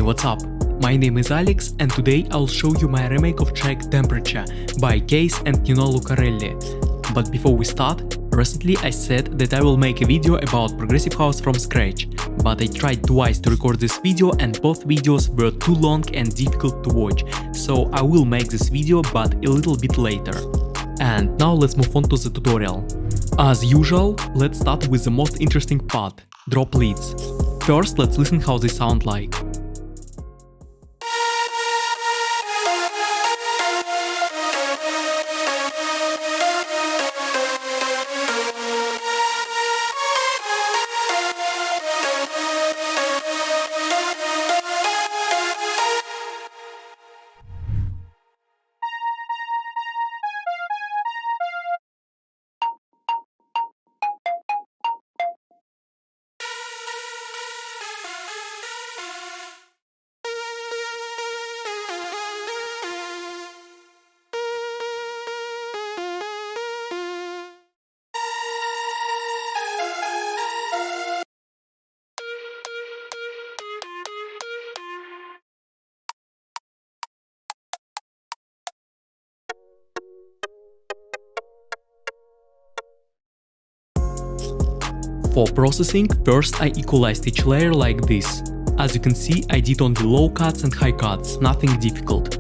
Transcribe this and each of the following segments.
what's up? My name is Alex and today I'll show you my remake of track Temperature by Kaaze and Nino Lucarelli. But before we start, recently I said that I will make a video about progressive house from scratch, but I tried twice to record this video and both videos were too long and difficult to watch, so I will make this video but a little bit later. And now let's move on to the tutorial. As usual, let's start with the most interesting part, drop leads. First, let's listen how they sound like. For processing, first I equalized each layer like this. As you can see, I did only low cuts and high cuts, nothing difficult.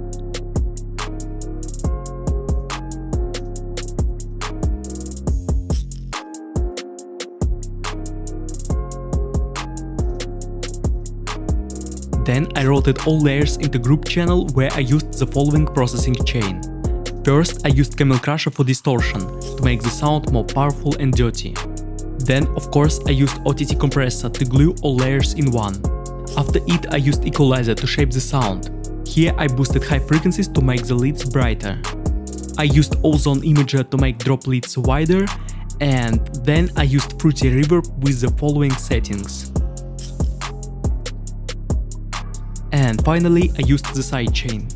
Then I routed all layers into group channel where I used the following processing chain. First I used Camel Crusher for distortion, to make the sound more powerful and dirty. Then, of course, I used OTT compressor to glue all layers in one. After it, I used equalizer to shape the sound. Here I boosted high frequencies to make the leads brighter. I used ozone imager to make drop leads wider, and then I used fruity reverb with the following settings. And finally, I used the sidechain.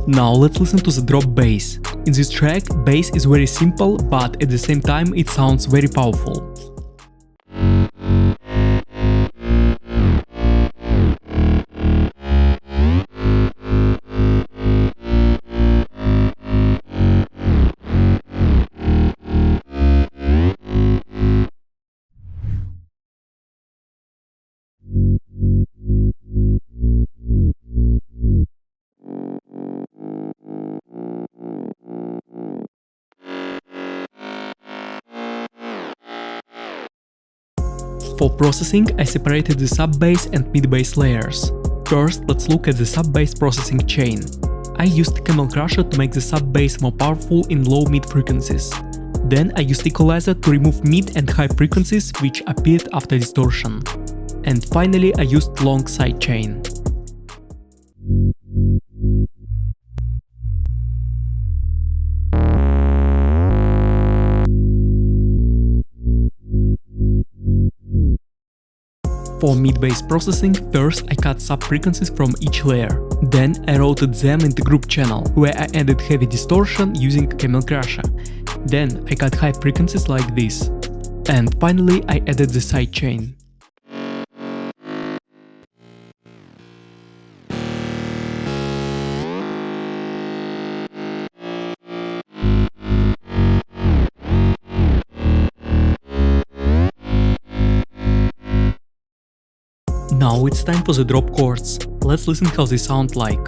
Now let's listen to the drop bass. In this track, bass is very simple, but at the same time it sounds very powerful. For processing, I separated the sub-bass and mid-bass layers. First, let's look at the sub-bass processing chain. I used Camel Crusher to make the sub-bass more powerful in low-mid frequencies. Then I used equalizer to remove mid and high frequencies which appeared after distortion. And finally I used long sidechain. For mid-bass processing, first I cut sub-frequencies from each layer. Then I routed them into group channel, where I added heavy distortion using Camel Crusher. Then I cut high frequencies like this. And finally I added the sidechain. Now it's time for the drop chords. Let's listen how they sound like.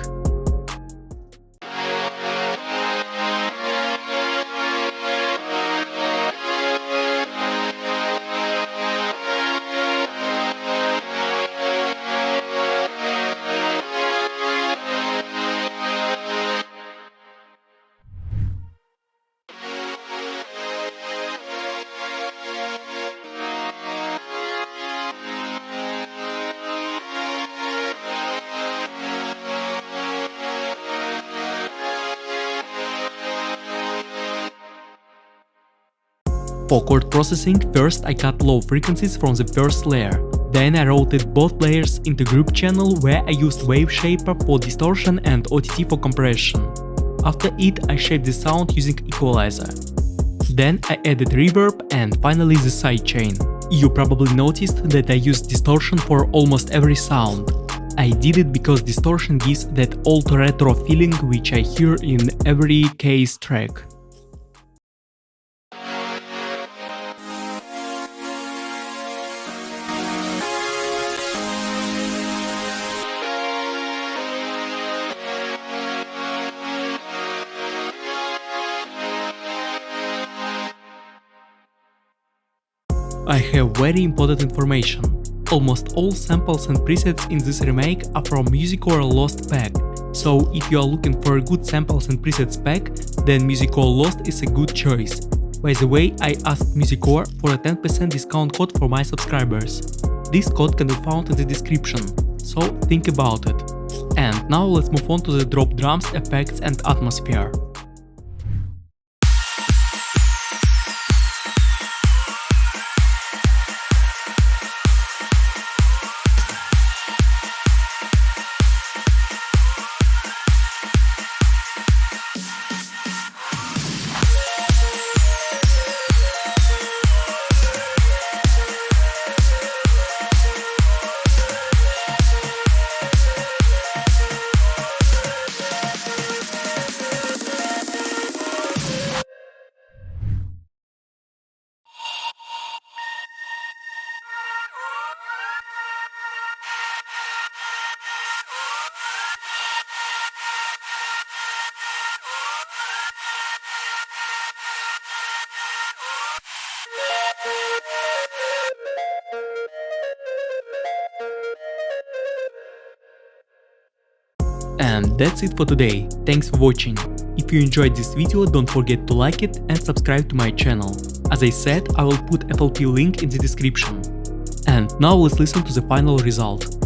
For chord processing, first I cut low frequencies from the first layer. Then I routed both layers into group channel where I used wave shaper for distortion and OTT for compression. After it, I shaped the sound using equalizer. Then I added reverb and finally the sidechain. You probably noticed that I used distortion for almost every sound. I did it because distortion gives that old retro feeling which I hear in every Kaaze track. I have very important information. Almost all samples and presets in this remake are from MusiCore LOST pack, so if you are looking for a good samples and presets pack, then MusiCore LOST is a good choice. By the way, I asked MusiCore for a 10% discount code for my subscribers. This code can be found in the description, so think about it. And now let's move on to the drop drums, effects and atmosphere. And that's it for today. Thanks for watching. If you enjoyed this video, don't forget to like it and subscribe to my channel. As I said, I will put FLP link in the description. And now let's listen to the final result.